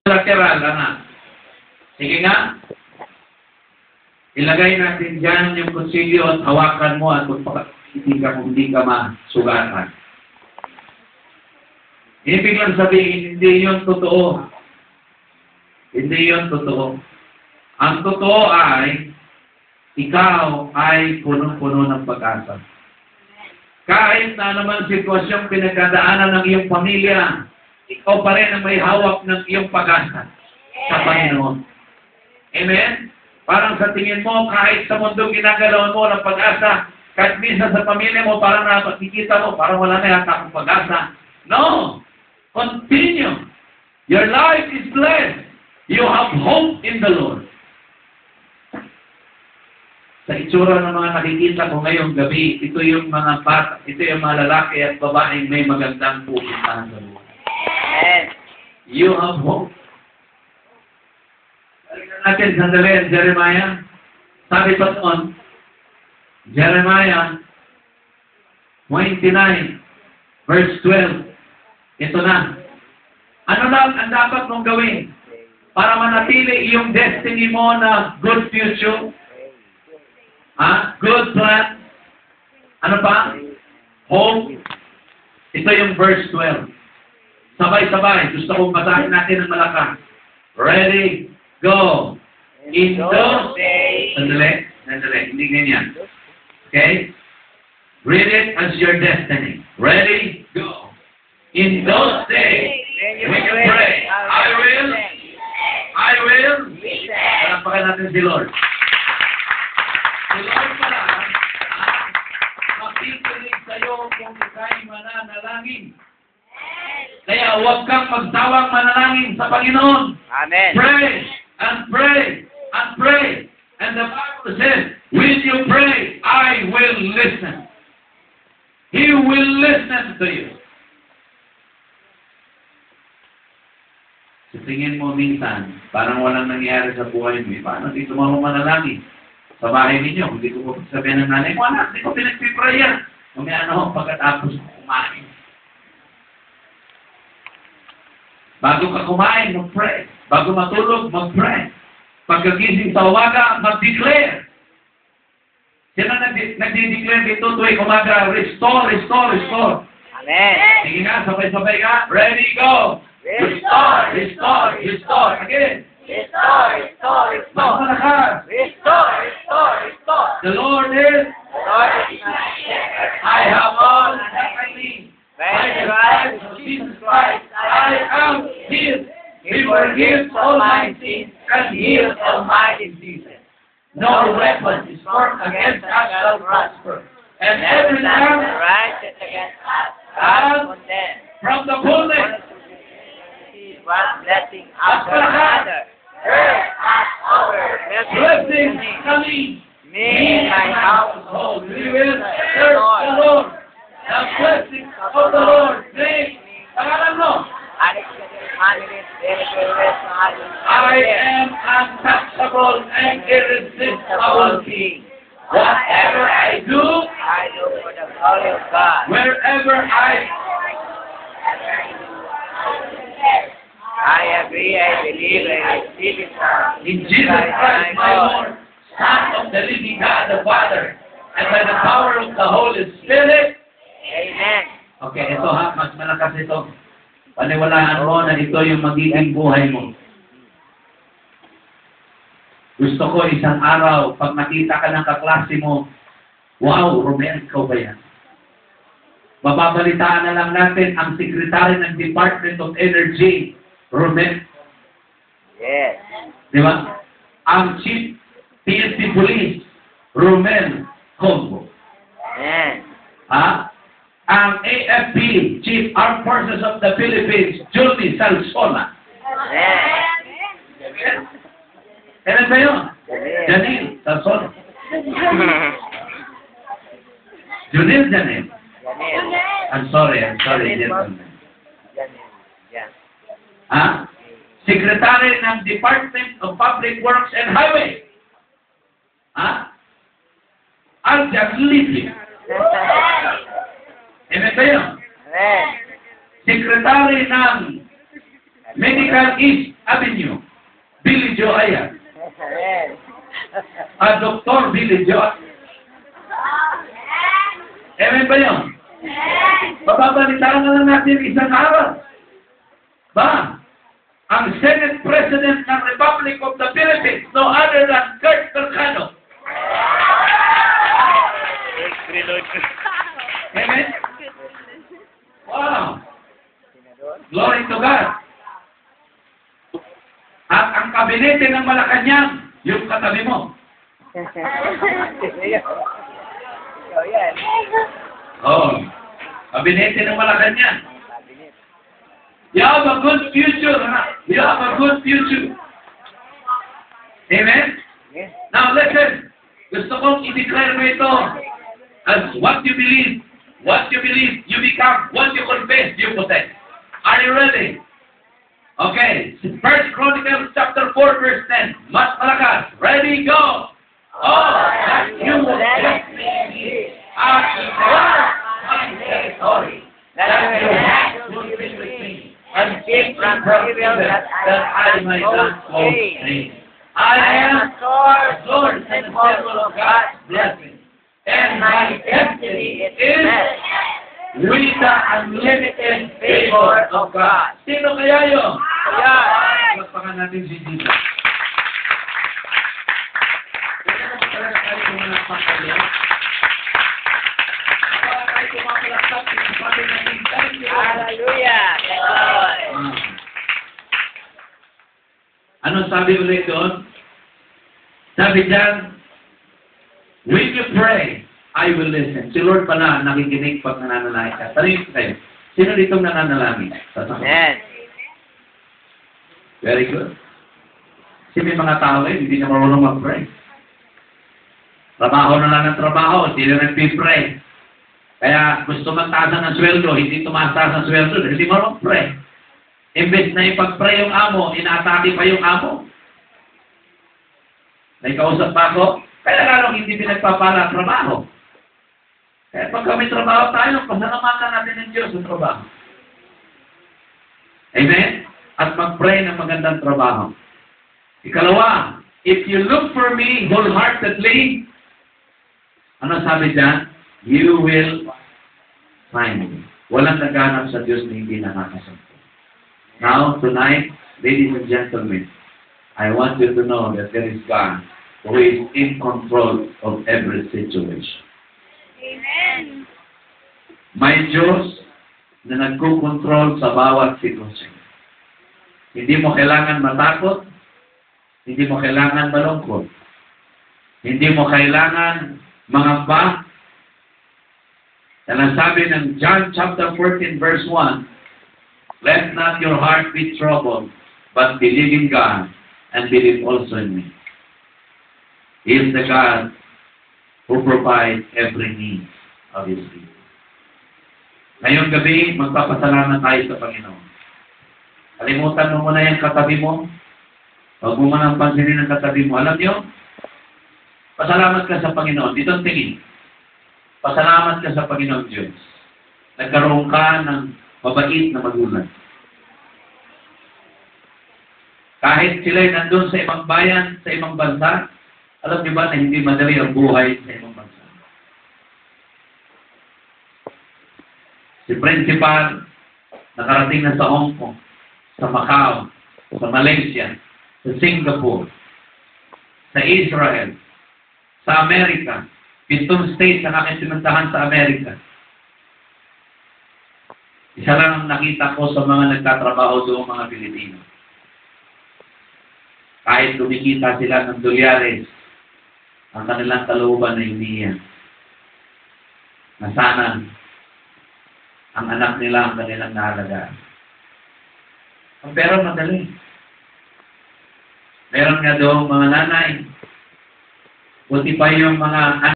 Lateral, anak. Sige nga. Ilagay natin dyan yung kutsilyo at hawakan mo at magpakakitin ka kung hindi ka masugatan. Ibig lang sabihin, hindi yun totoo. Hindi yun totoo. Ang totoo ay, ikaw ay punong-puno ng pag-asa. Kahit na naman sitwasyong pinagdadaanan ng iyong pamilya, ikaw pa rin ang may hawak ng iyong pag-asa sa Panginoon. Amen? Parang sa tingin mo, kahit sa mundong ginagalawan mo ng pag-asa, kahit minsan sa pamilya mo, parang nakikita mo, parang wala na yata akong pag-asa. No! Continue! Your life is blessed. You have hope in the Lord. Sa itsura ng mga nakikita ko ngayong gabi, ito yung mga bata, ito yung mga lalaki at babaeng may magandang pupuntahan sa buhay. You have hope. Balikan natin sandali, Jeremiah. Sabi pa doon, Jeremiah 29, verse 12. Ito na. Ano lang ang dapat mong gawin para manatili iyong destiny mo na good future? Good plan? Ano pa? Hope. Ito yung verse 12. Sabay-sabay. Gusto kong basahin natin ng malakas. Ready? Go. In those days. Sandali. Hindi ganyan. Okay? Read it as your destiny. Ready? Go. In those days, when you pray, I will. Panampakan natin si Lord. Si Lord pala, makikinig sa'yo kung ika'y mananalangin. Kaya huwag kang magsawang manalangin sa Panginoon. Amen. Pray and pray and pray. And the Bible says, when you pray, I will listen. He will listen to you. Sa tingin mo minsan, parang walang nangyayari sa buhay mo. Paano dito mo manalangin? Sa bahay ninyo, hindi ko sabihin ng nanay mo, anak, hindi ko pinagpipray yan. Umiano pagkatapos kumain. Bago ka kumain, mag-pray. Bago matulog, mag-pray. Pagkagising sa umaga, mag-declare. Sino nagdi-declare dito tuwing umaga? Restore. Amen. Sige nga, sabay-sabay ka. Ready, go! Restore. Again. Restore. Mas malakas. Restore. The Lord is, Lord is my shepherd. I have all that I need. By the stripes of Jesus Christ, I am healed. He forgives all my sins and heals all my diseases. No weapon is formed against us shall prosper. And every time Righteous against us, God condemns. from the fullness, One blessing after another. Earth has over blessings coming. Me and my household. We will serve the Lord. The blessings of the Lord. Say, pangalan mo. I am untouchable and irresistible king. Whatever I do for the glory of God. wherever I agree, I believe, I receive it. in Jesus Christ, my Lord, Son of the living God, the Father, and by the power of the Holy Spirit. Amen. Okay, ito ha, mas malakas ito. Paniwalaan mo na ito yung magiging buhay mo. Gusto ko isang araw, pag nakita ka ng kaklase mo, wow, Romel, ikaw ba yan? Mababalitaan na lang natin ang sekretary ng Department of Energy, Romel. Yes. Di ba? Ang Chief PNP Police, Romel Combo. Amen. Ha? Ang AFP, Chief Armed Forces of the Philippines, Johnny Salsona. Amen. Kailan ba yun? Janine Salsona. Janine. I'm sorry, gentlemen. Yeah. Ha? Secretary ng Department of Public Works and Highway. Ha? Aljaz Livio. Amen ba yun? Amen. Secretary ng Medical East Avenue. Billy Joe Ayan. Amen. Dr. Billy Joe. Amen ba yun? Bababalitaan na lang natin isang araw. Ba? Ang Senate President ng Republic of the Philippines, no other than Kurt Mercado. Amen? Wow! Glory to God. At ang kabinete ng Malacanang, yung katabi mo. Ikaw yan. Oh, kabinete ng Malacanang. You have a good future. You have a good future. Amen? Yes. Now listen. Gusto kong i-declare mo ito as what you believe. What you believe, you become. What you confess, you possess. Are you ready? Okay. 1 Chronicles chapter 4 verse 10. Mas malakas. Ready, go. Oh, that you will let me be as well my territory. That you have to be with me. And keep from evil that I might not go free. I am a source and full of God's blessing. And my destiny is met with the unlimited favor of God. Sino kaya yun? Kaya. Magpakan natin si Jesus. Kaya na talaga tayo pumalakpak kayo. Para tayo pumapalakpak, sinasabi natin, thank you. Hallelujah. Thank you, Lord. Anong sabi ulit doon? Sabi dyan, when you pray, I will listen. Si Lord pala nakikinig pag nananalangin ka. Tanungin ko kayo, sino dito nananalangin? Amen. Very good. Kasi may mga tao hindi na marunong mag-pray. Trabaho na lang ng trabaho, hindi na nag-pray. Kaya gusto magtaasan ng sweldo, hindi tumataas ang sweldo, hindi marunong pray. Imbes na ipag-pray yung amo, inaatake pa yung amo. May kausap pa ako, kaya lalong hindi pinagpapala ang trabaho. Kaya pag kami trabaho tayo, pasalamatan natin ng Diyos sa trabaho. Amen? At mag-pray ng magandang trabaho. Ikalawa, if you look for me wholeheartedly, ano sabi dyan? You will find me. Walang naghanap sa Diyos na hindi nakakasampo. Now, tonight, ladies and gentlemen, I want you to know that there is God who is in control of every situation. Amen. May Diyos na nagkukontrol sa bawat sitwasyon. Hindi mo kailangan matakot, hindi mo kailangan malungkot, hindi mo kailangan mangamba. Yan ang sabi ng John chapter 14 verse 1, let not your heart be troubled, but believe in God and believe also in me. He is the God who provides every need of His people. Ngayong gabi, magpapasalamat tayo sa Panginoon. Kalimutan mo muna yung katabi mo. Huwag mo manang pansinin ang katabi mo. Alam niyo, pasalamat ka sa Panginoon. Dito ang tingin. Pasalamat ka sa Panginoon Diyos. Nagkaroon ka ng mabait na magulang. Kahit sila'y nandun sa ibang bayan, sa ibang bansa, alam niyo ba na hindi madali ang buhay sa ibang bansa? Si Principal, nakarating na sa Hong Kong, sa Macau, sa Malaysia, sa Singapore, sa Israel, sa Amerika, 7 states ang aking sinuntahan sa Amerika. Isa lang ang nakita ko sa mga nagtatrabaho doon, mga Pilipino. Kahit lumikita sila ng dolyares, ang kanilang kalooban ay umiiyak. Na sana ang anak nila ang kanilang nahalagaan. Ang pera madali. Meron nga doon mga nanay, buti pa yung mga